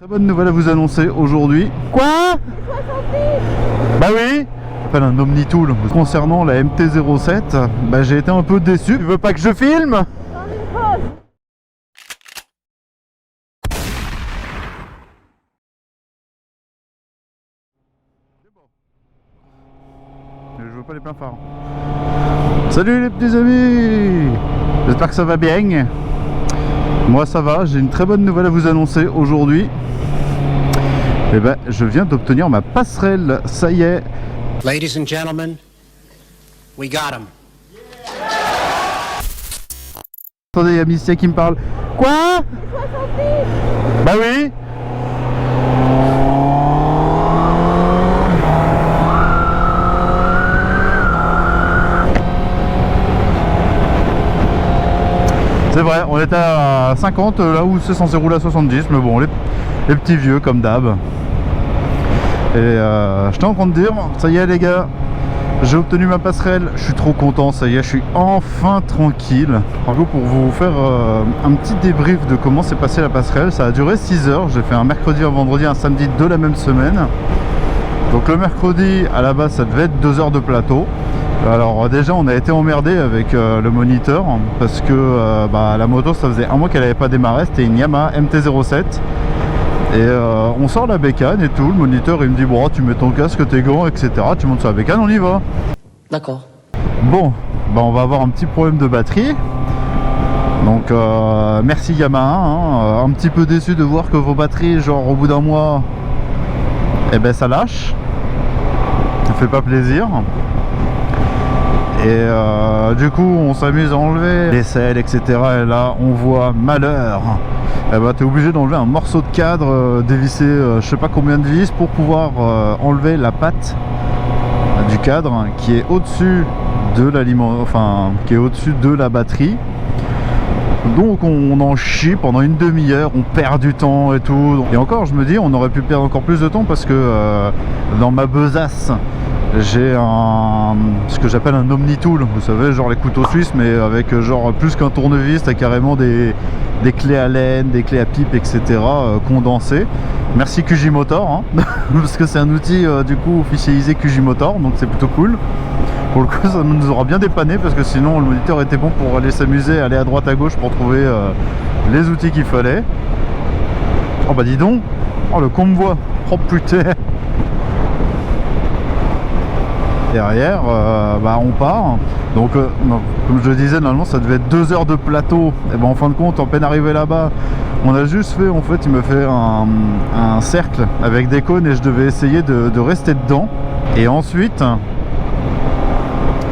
Très bonne nouvelle à vous annoncer aujourd'hui. Quoi? Bah oui, appelle un Omnitool. Concernant la MT-07, bah j'ai été un peu déçu. Tu veux pas que je filme? Je veux pas les pleins phares. Salut les petits amis, j'espère que ça va bien. Moi ça va, j'ai une très bonne nouvelle à vous annoncer aujourd'hui. Et ben je viens d'obtenir ma passerelle, ça y est. Ladies and gentlemen, we got him. Attendez, il y a Missia qui me parle. Quoi? Bah oui. C'est vrai, on était à 50 là où c'est censé rouler à 70, mais bon, les petits vieux comme d'hab. Et j'étais en train de dire, ça y est les gars, j'ai obtenu ma passerelle, je suis trop content, ça y est, je suis enfin tranquille. En gros, pour vous faire un petit débrief de comment s'est passée la passerelle, ça a duré 6 heures, j'ai fait un mercredi, un vendredi, un samedi de la même semaine. Donc le mercredi, à la base, ça devait être 2 heures de plateau. Alors déjà on a été emmerdé avec le moniteur parce que la moto ça faisait un mois qu'elle n'avait pas démarré, c'était une Yamaha MT-07 et on sort la bécane et tout, le moniteur il me dit bon tu mets ton casque, tes gants etc, tu montes sur la bécane, on y va. D'accord. Bon, on va avoir un petit problème de batterie. Donc merci Yamaha, hein, un petit peu déçu de voir que vos batteries genre au bout d'un mois eh ben ça lâche, ça fait pas plaisir. Et du coup on s'amuse à enlever les selles etc, et là on voit malheur, et bah t'es obligé d'enlever un morceau de cadre, dévisser je sais pas combien de vis pour pouvoir enlever la patte du cadre qui est au-dessus de l'aliment, enfin qui est au-dessus de la batterie. Donc on en chie pendant une demi-heure, on perd du temps et tout. Et encore je me dis on aurait pu perdre encore plus de temps parce que dans ma besace j'ai ce que j'appelle un Omnitool, vous savez, genre les couteaux suisses, mais avec genre plus qu'un tournevis, t'as carrément des clés à laine, des clés à pipe, etc. Condensées. Merci QJ Motor, hein, parce que c'est un outil du coup officialisé QJ Motor, donc c'est plutôt cool. Pour le coup, ça nous aura bien dépanné parce que sinon le moniteur était bon pour aller s'amuser, aller à droite à gauche pour trouver les outils qu'il fallait. Oh bah dis donc, oh le convoi, oh putain. Derrière on part donc comme je le disais normalement ça devait être 2 heures de plateau, et ben en fin de compte en peine arrivé là-bas on a juste fait, en fait il me fait un cercle avec des cônes et je devais essayer de rester dedans, et ensuite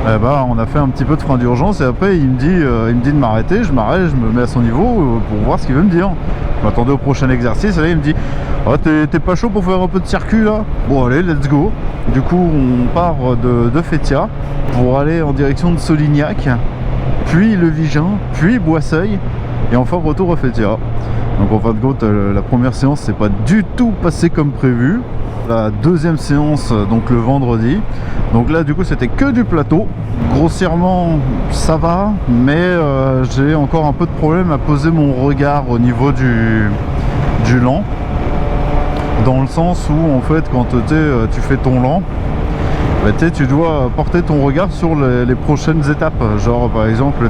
on a fait un petit peu de frein d'urgence et après il me dit de m'arrêter, je m'arrête, je me mets à son niveau pour voir ce qu'il veut me dire. Je m'attendais au prochain exercice et là il me dit oh, t'es pas chaud pour faire un peu de circuit là? Bon allez let's go. Du coup on part de Fétia pour aller en direction de Solignac, puis Le Vigin, puis Boisseuil et enfin retour à Fétia. Donc en fin de compte la première séance s'est pas du tout passée comme prévu. La deuxième séance donc le vendredi, donc là du coup c'était que du plateau. Grossièrement ça va, mais j'ai encore un peu de problème à poser mon regard au niveau du lent, dans le sens où en fait quand tu fais ton lent, tu dois porter ton regard sur les prochaines étapes. Genre par exemple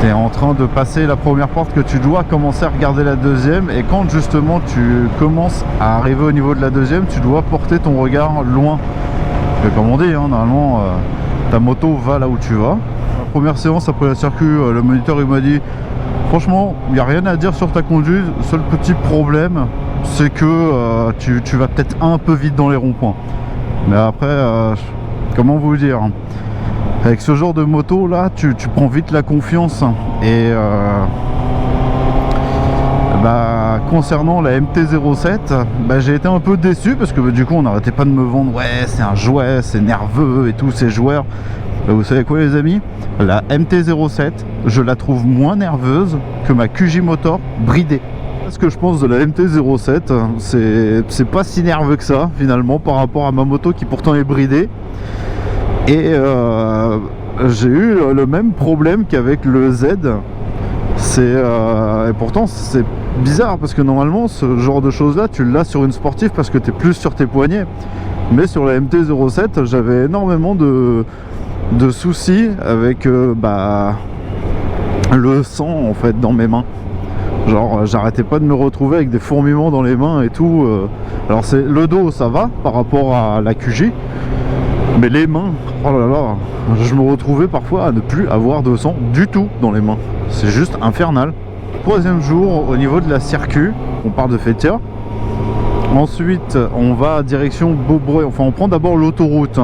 t'es en train de passer la première porte que tu dois commencer à regarder la deuxième, et quand justement tu commences à arriver au niveau de la deuxième, tu dois porter ton regard loin. Et comme on dit, hein, normalement ta moto va là où tu vas. La première séance après la circuit, le moniteur il m'a dit franchement il n'y a rien à dire sur ta conduite, le seul petit problème c'est que tu vas peut-être un peu vite dans les ronds-points. Mais après comment vous dire, avec ce genre de moto là tu prends vite la confiance. Et concernant la MT-07 j'ai été un peu déçu parce que du coup on n'arrêtait pas de me vendre ouais c'est un jouet, c'est nerveux et tout, ces joueurs. Vous savez quoi les amis, la MT-07 je la trouve moins nerveuse que ma QJ Motor bridée. Ce que je pense de la MT-07, c'est pas si nerveux que ça finalement par rapport à ma moto qui pourtant est bridée. Et j'ai eu le même problème qu'avec le Z. Et pourtant c'est bizarre parce que normalement ce genre de choses là tu l'as sur une sportive parce que tu es plus sur tes poignets, mais sur la MT-07 j'avais énormément de soucis avec le sang en fait dans mes mains. Genre j'arrêtais pas de me retrouver avec des fourmillements dans les mains et tout. Alors c'est le dos, ça va par rapport à la QG, mais les mains, oh là là, je me retrouvais parfois à ne plus avoir de sang du tout dans les mains. C'est juste infernal. Troisième jour au niveau de la circuit, on part de Fétia. Ensuite on va direction Beaubreuil, enfin on prend d'abord l'autoroute.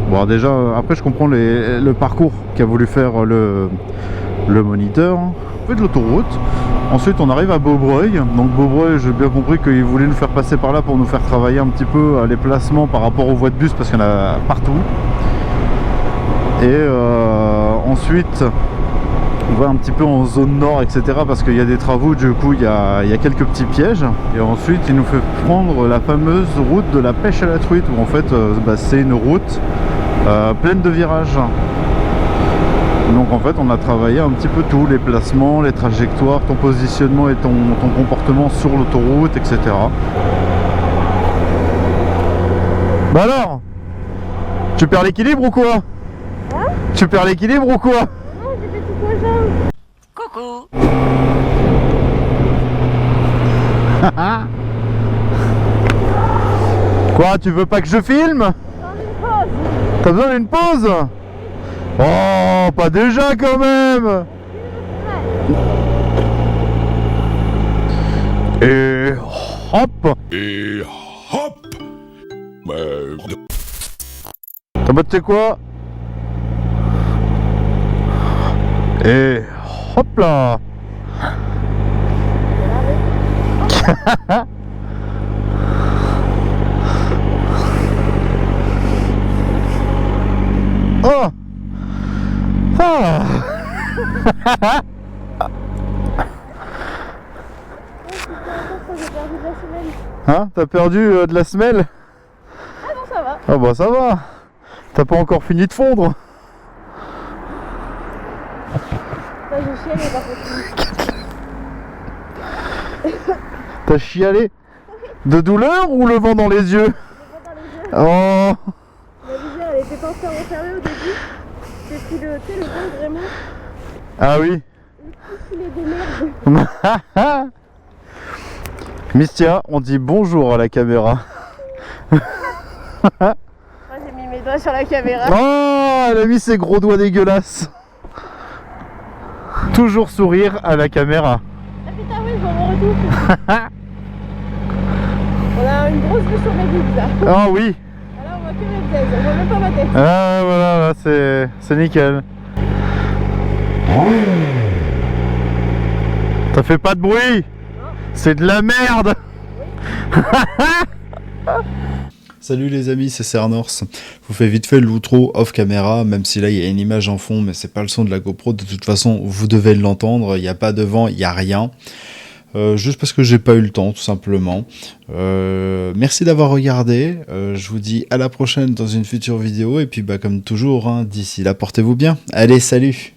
Bon déjà après je comprends le parcours qu'a voulu faire le moniteur. On fait de l'autoroute. Ensuite on arrive à Beaubreuil. Donc Beaubreuil, j'ai bien compris qu'ils voulaient nous faire passer par là pour nous faire travailler un petit peu les placements par rapport aux voies de bus parce qu'il y en a partout. Et ensuite on va un petit peu en zone nord, etc. parce qu'il y a des travaux, du coup il y a quelques petits pièges. Et ensuite il nous fait prendre la fameuse route de la pêche à la truite où en fait c'est une route pleine de virages. Donc en fait on a travaillé un petit peu tout, les placements, les trajectoires, ton positionnement et ton comportement sur l'autoroute, etc. Bah alors, tu perds l'équilibre ou quoi? Hein? Tu perds l'équilibre ou quoi? Non, j'ai fait tout poisson. Coucou. Quoi, tu veux pas que je filme? T'as besoin d'une pause? Oh, pas déjà quand même. Et hop. Et hop. T'as battu quoi? Et hop là. Oh. Ah. J'ai perdu de la semaine. Hein? T'as perdu de la semelle? Ah non, ça va. Ah bah ça va. T'as pas encore fini de fondre? Ça, j'ai chialé par contre. T'as chialé? De douleur ou le vent dans les yeux? Je vois dans les yeux. Oh. La visière, elle était pas entièrement fermée au début. J'ai pris le vent vraiment. Ah oui. Le petit filet de merde. Mistia, on dit bonjour à la caméra. Moi, j'ai mis mes doigts sur la caméra. Oh, elle a mis ses gros doigts dégueulasses. Toujours sourire à la caméra. Ah putain, oui, je vois mon retour. On a une grosse vue sur mes boules là. Ah oui. Alors, on voit que mes blazes, on voit même pas ma tête. Ah voilà, là, c'est nickel. Ça fait pas de bruit. C'est de la merde. Salut les amis, c'est Cernors. Je vous fais vite fait l'outro off caméra, même si là il y a une image en fond, mais c'est pas le son de la GoPro. De toute façon, vous devez l'entendre. Il n'y a pas de vent, il n'y a rien. Juste parce que j'ai pas eu le temps, tout simplement. Merci d'avoir regardé. Je vous dis à la prochaine dans une future vidéo. Et puis, comme toujours, hein, d'ici là, portez-vous bien. Allez, salut!